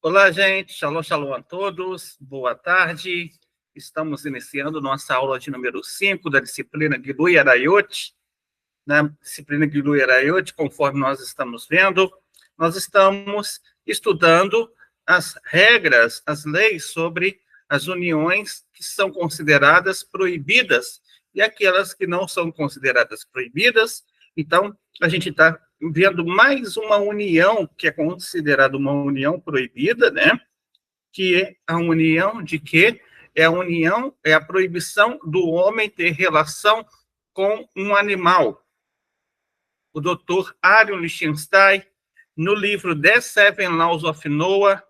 Olá, gente. Shalom, shalom a todos. Boa tarde. Estamos iniciando nossa aula de número 5 da disciplina Gilui Arayot. Na disciplina Gilui Arayot, conforme nós estamos vendo, nós estamos estudando as regras, as leis sobre as uniões que são consideradas proibidas e aquelas que não são consideradas proibidas. Então, a gente está vendo mais uma união que é considerada uma união proibida, né? Que é a união de quê? É a proibição do homem ter relação com um animal. O Dr. Arion Lichtenstein, no livro The Seven Laws of Noah,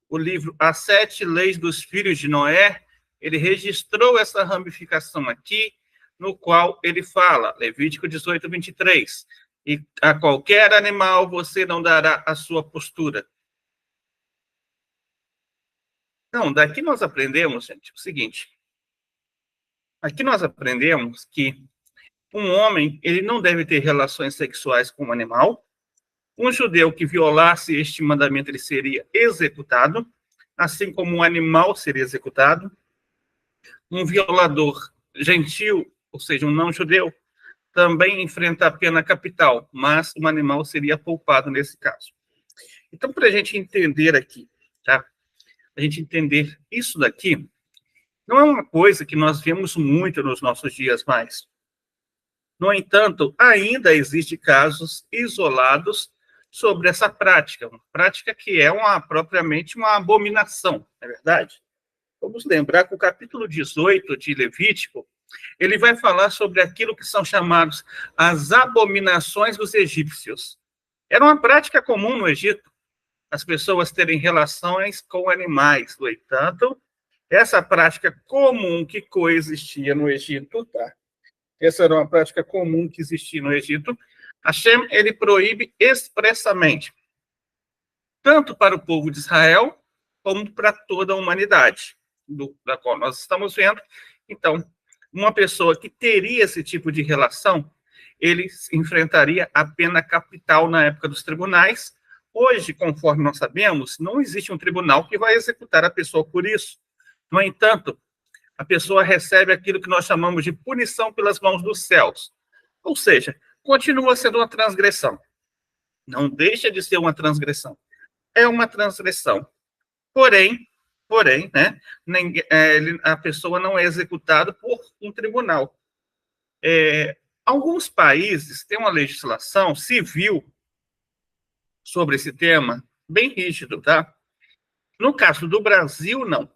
o livro As Sete Leis dos Filhos de Noé, ele registrou essa ramificação aqui, no qual ele fala, Levítico 18, 23, e a qualquer animal você não dará a sua postura. Então, daqui nós aprendemos, gente, o seguinte. Aqui nós aprendemos que um homem, ele não deve ter relações sexuais com um animal. Um judeu que violasse este mandamento, ele seria executado, assim como um animal seria executado. Um violador gentil, ou seja, um não-judeu, também enfrenta a pena capital, mas um animal seria poupado nesse caso. Então, para a gente entender aqui, tá? A gente entender isso daqui, não é uma coisa que nós vemos muito nos nossos dias mais. No entanto, ainda existem casos isolados sobre essa prática, uma prática que é propriamente uma abominação, não é verdade? Vamos lembrar que o capítulo 18 de Levítico, ele vai falar sobre aquilo que são chamados as abominações dos egípcios. Era uma prática comum no Egito, as pessoas terem relações com animais. No entanto, essa prática comum que coexistia no Egito, tá? Essa era uma prática comum que existia no Egito. Hashem, ele proíbe expressamente, tanto para o povo de Israel, como para toda a humanidade, da qual nós estamos vendo. Então, uma pessoa que teria esse tipo de relação, ele enfrentaria a pena capital na época dos tribunais. Hoje, conforme nós sabemos, não existe um tribunal que vai executar a pessoa por isso. No entanto, a pessoa recebe aquilo que nós chamamos de punição pelas mãos dos céus. Ou seja, continua sendo uma transgressão. Não deixa de ser uma transgressão. É uma transgressão. Porém, né, a pessoa não é executada por um tribunal. Alguns países têm uma legislação civil sobre esse tema bem rígido, tá? No caso do Brasil, não.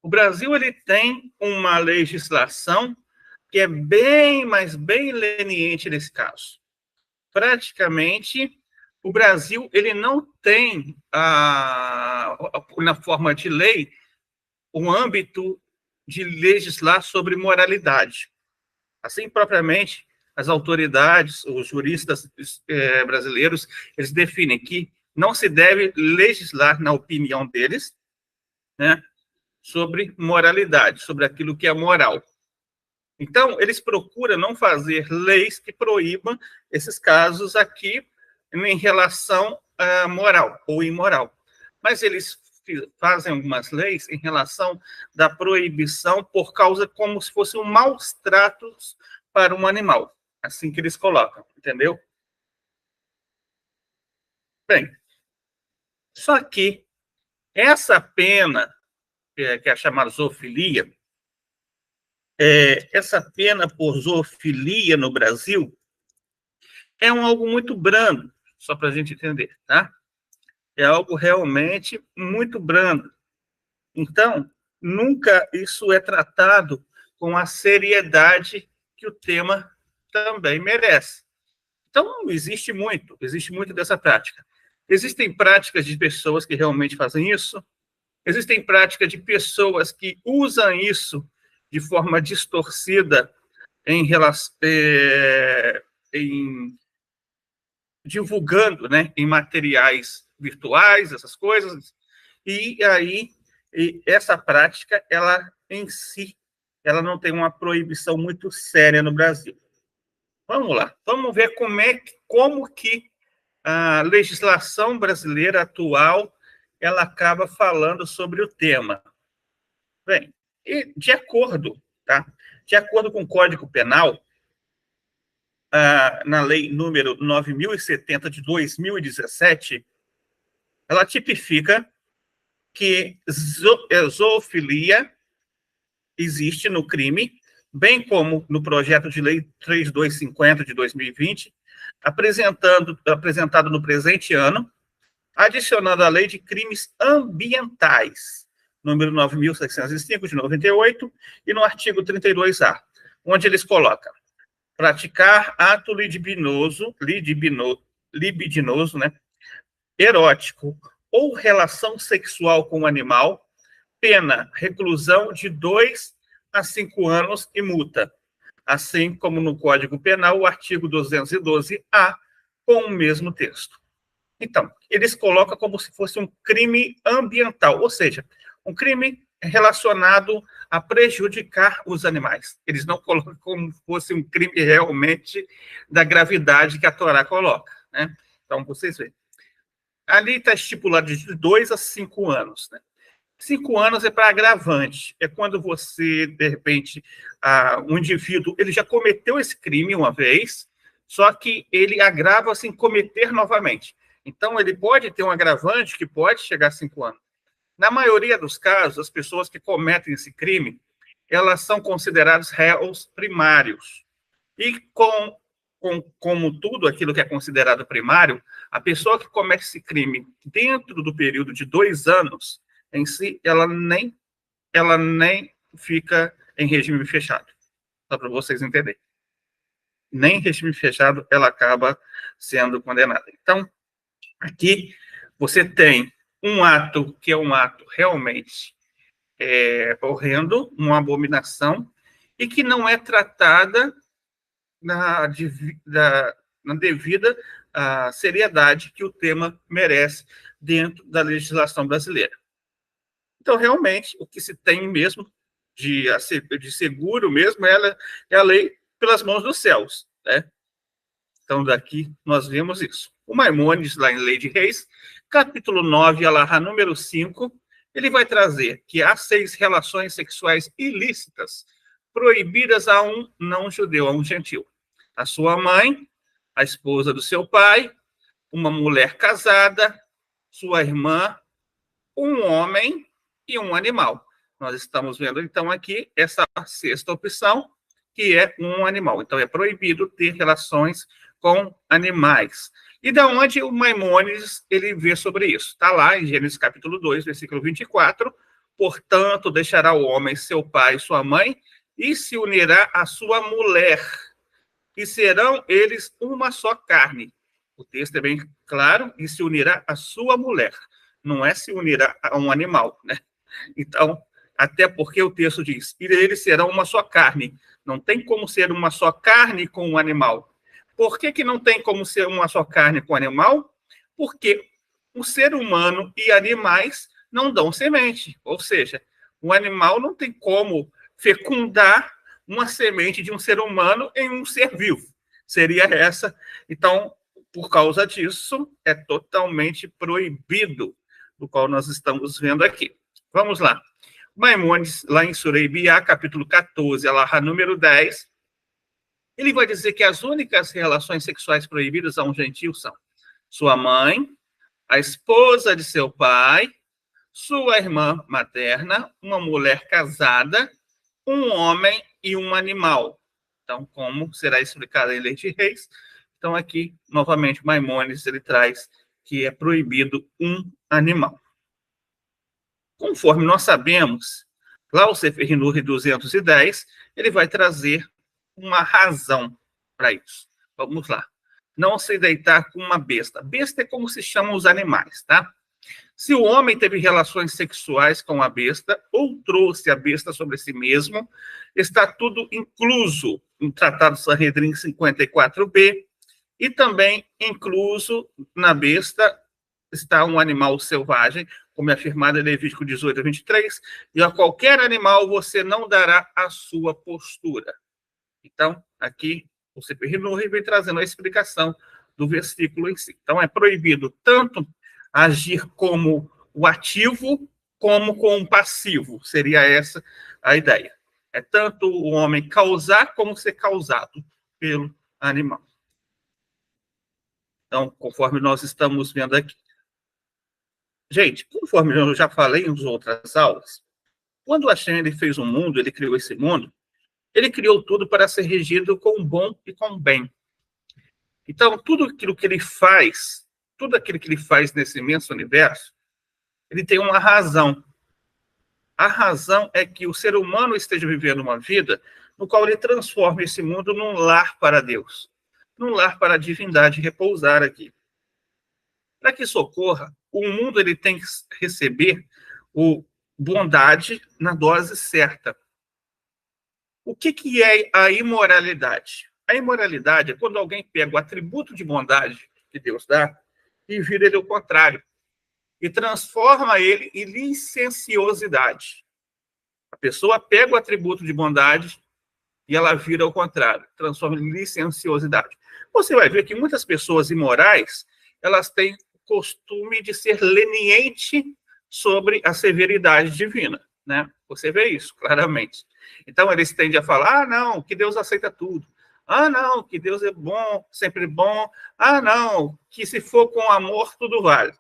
O Brasil, ele tem uma legislação que é bem leniente nesse caso. Praticamente, o Brasil, ele não tem, na forma de lei, o âmbito de legislar sobre moralidade. Assim, propriamente, as autoridades, os juristas brasileiros, eles definem que não se deve legislar, na opinião deles, né, sobre moralidade, sobre aquilo que é moral. Então, eles procuram não fazer leis que proíbam esses casos aqui em relação a moral ou imoral. Mas eles fazem algumas leis em relação da proibição por causa como se fosse um maus tratos para um animal. Assim que eles colocam, entendeu? Bem, só que essa pena, que é chamada zoofilia, essa pena por zoofilia no Brasil é algo muito brando, só para a gente entender, tá? É algo realmente muito brando. Então, nunca isso é tratado com a seriedade que o tema também merece. Então, existe muito dessa prática. Existem práticas de pessoas que realmente fazem isso, existem práticas de pessoas que usam isso de forma distorcida em divulgando, né, em materiais virtuais, essas coisas, e aí essa prática, ela em si, ela não tem uma proibição muito séria no Brasil. Vamos lá, vamos ver como que a legislação brasileira atual ela acaba falando sobre o tema. Bem, e de acordo, tá? De acordo com o Código Penal, na lei número 9.070 de 2017, ela tipifica que zoofilia existe no crime, bem como no projeto de lei 3250 de 2020, apresentado no presente ano, adicionando a lei de crimes ambientais, número 9.605 de 98, e no artigo 32A, onde eles colocam praticar ato libidinoso, né, erótico ou relação sexual com o animal, pena reclusão de 2 a 5 anos e multa, assim como no Código Penal, o artigo 212-A, com o mesmo texto. Então, eles colocam como se fosse um crime ambiental, ou seja, um crime relacionado a prejudicar os animais. Eles não colocam como se fosse um crime realmente da gravidade que a Torá coloca, né? Então, vocês veem. Ali está estipulado de 2 a 5 anos, né? 5 anos é para agravante. É quando você, de repente, um indivíduo, ele já cometeu esse crime uma vez, só que ele agrava-se em cometer novamente. Então, ele pode ter um agravante que pode chegar a 5 anos. Na maioria dos casos, as pessoas que cometem esse crime, elas são consideradas réus primários. E como tudo aquilo que é considerado primário, a pessoa que comete esse crime dentro do período de 2 anos, em si, ela nem fica em regime fechado. Só para vocês entenderem. Nem em regime fechado ela acaba sendo condenada. Então, aqui você tem um ato que é um ato realmente horrendo, uma abominação, e que não é tratada na devida seriedade que o tema merece dentro da legislação brasileira. Então, realmente, o que se tem mesmo de seguro mesmo é a lei pelas mãos dos céus, né? Então, daqui nós vemos isso. O Maimônides, lá em Lei de Reis, capítulo 9, alahá número 5, ele vai trazer que há 6 relações sexuais ilícitas proibidas a um não-judeu, a um gentil. A sua mãe, a esposa do seu pai, uma mulher casada, sua irmã, um homem e um animal. Nós estamos vendo, então, aqui essa 6ª opção, que é um animal. Então, é proibido ter relações com animais. E da onde o Maimônides ele vê sobre isso? Está lá em Gênesis capítulo 2, versículo 24. Portanto, deixará o homem seu pai e sua mãe e se unirá à sua mulher, e serão eles uma só carne. O texto é bem claro, e se unirá à sua mulher. Não é se unirá a um animal, né? Então, até porque o texto diz, e eles serão uma só carne. Não tem como ser uma só carne com um animal. Por que não tem como ser uma só carne com animal? Porque o ser humano e animais não dão semente. Ou seja, o animal não tem como fecundar uma semente de um ser humano em um ser vivo. Seria essa. Então, por causa disso, é totalmente proibido, do qual nós estamos vendo aqui. Vamos lá. Maimônides, lá em Sureibiá, capítulo 14, alahá número 10, ele vai dizer que as únicas relações sexuais proibidas a um gentil são sua mãe, a esposa de seu pai, sua irmã materna, uma mulher casada, um homem e um animal. Então, como será explicado em Lei de Reis? Então, aqui, novamente, Maimônides, ele traz que é proibido um animal. Conforme nós sabemos, lá o Sefer Hinuri 210, ele vai trazer uma razão para isso. Vamos lá. Não se deitar com uma besta. Besta é como se chamam os animais, tá? Se o homem teve relações sexuais com a besta ou trouxe a besta sobre si mesmo, está tudo incluso no Tratado Sanhedrin 54b e também incluso na besta está um animal selvagem, como é afirmado em Levítico 18 a 23, e a qualquer animal você não dará a sua postura. Então, aqui, o Sefer Hinuri vem trazendo a explicação do versículo em si. Então, é proibido tanto agir como o ativo como com o passivo. Seria essa a ideia. É tanto o homem causar como ser causado pelo animal. Então, conforme nós estamos vendo aqui. Gente, conforme eu já falei em outras aulas, quando Hashem ele fez o mundo, ele criou esse mundo, ele criou tudo para ser regido com o bom e com o bem. Então, tudo aquilo que ele faz, tudo aquilo que ele faz nesse imenso universo, ele tem uma razão. A razão é que o ser humano esteja vivendo uma vida no qual ele transforma esse mundo num lar para Deus, num lar para a divindade repousar aqui. Para que isso ocorra, o mundo ele tem que receber o bondade na dose certa. O que é a imoralidade? A imoralidade é quando alguém pega o atributo de bondade que Deus dá e vira ele ao contrário, e transforma ele em licenciosidade. A pessoa pega o atributo de bondade e ela vira ao contrário, transforma em licenciosidade. Você vai ver que muitas pessoas imorais, elas têm o costume de ser leniente sobre a severidade divina, né? Você vê isso claramente. Então, eles tendem a falar, não, que Deus aceita tudo. Não, que Deus é bom, sempre bom. Não, que se for com amor, tudo vale.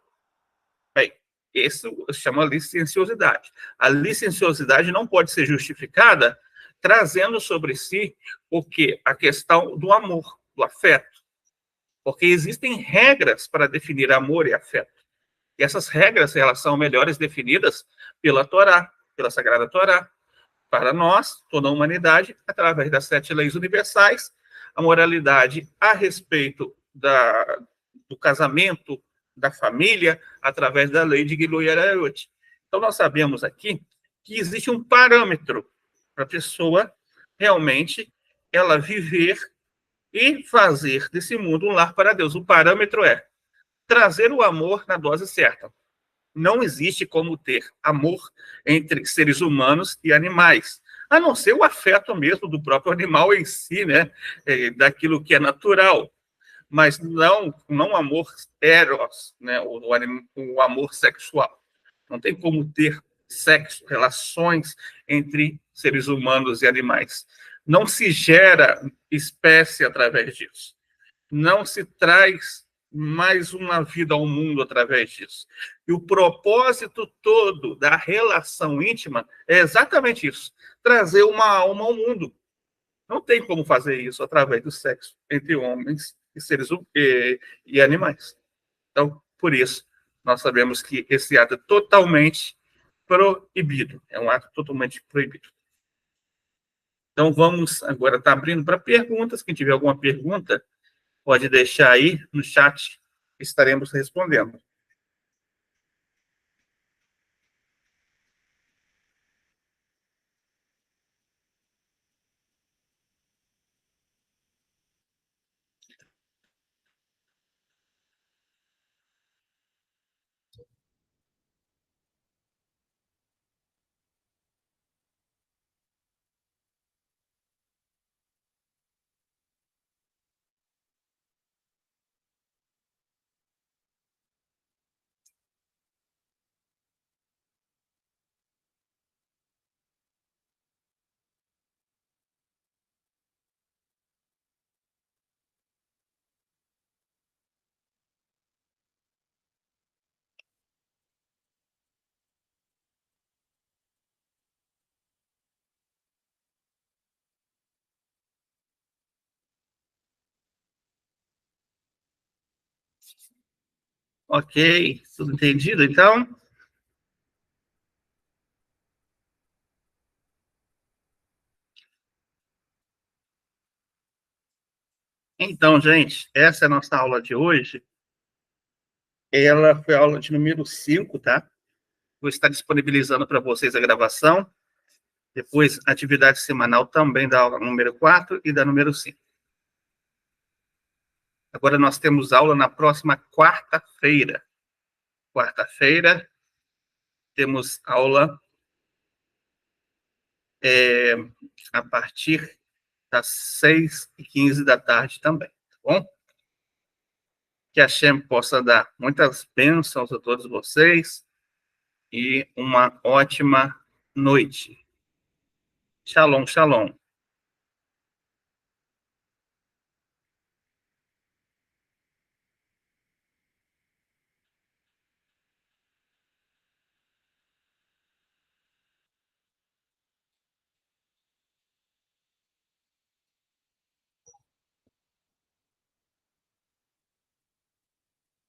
Bem, isso chama licenciosidade. A licenciosidade não pode ser justificada trazendo sobre si o quê? A questão do amor, do afeto. Porque existem regras para definir amor e afeto. E essas regras, elas são melhores definidas pela Torá, pela Sagrada Torá. Para nós, toda a humanidade, através das 7 leis universais, a moralidade a respeito do casamento, da família, através da lei de Gilui Arayot. Então, nós sabemos aqui que existe um parâmetro para a pessoa realmente ela viver e fazer desse mundo um lar para Deus. O parâmetro é trazer o amor na dose certa. Não existe como ter amor entre seres humanos e animais, a não ser o afeto mesmo do próprio animal em si, né? Daquilo que é natural, mas não amor eros, né? O amor sexual. Não tem como ter sexo, relações entre seres humanos e animais. Não se gera espécie através disso. Não se traz mais uma vida ao mundo através disso. E o propósito todo da relação íntima é exatamente isso: trazer uma alma ao mundo. Não tem como fazer isso através do sexo entre homens e seres e animais. Então, por isso, nós sabemos que esse ato é totalmente proibido. É um ato totalmente proibido. Então, vamos agora estar abrindo para perguntas. Quem tiver alguma pergunta, pode deixar aí no chat, estaremos respondendo. Ok, tudo entendido, então? Então, gente, essa é a nossa aula de hoje. Ela foi a aula de número 5, tá? Vou estar disponibilizando para vocês a gravação. Depois, atividade semanal também da aula número 4 e da número 5. Agora, nós temos aula na próxima quarta-feira. Quarta-feira, temos aula a partir das 6h15 da tarde também, tá bom? Que a Hashem possa dar muitas bênçãos a todos vocês, e uma ótima noite. Shalom, shalom.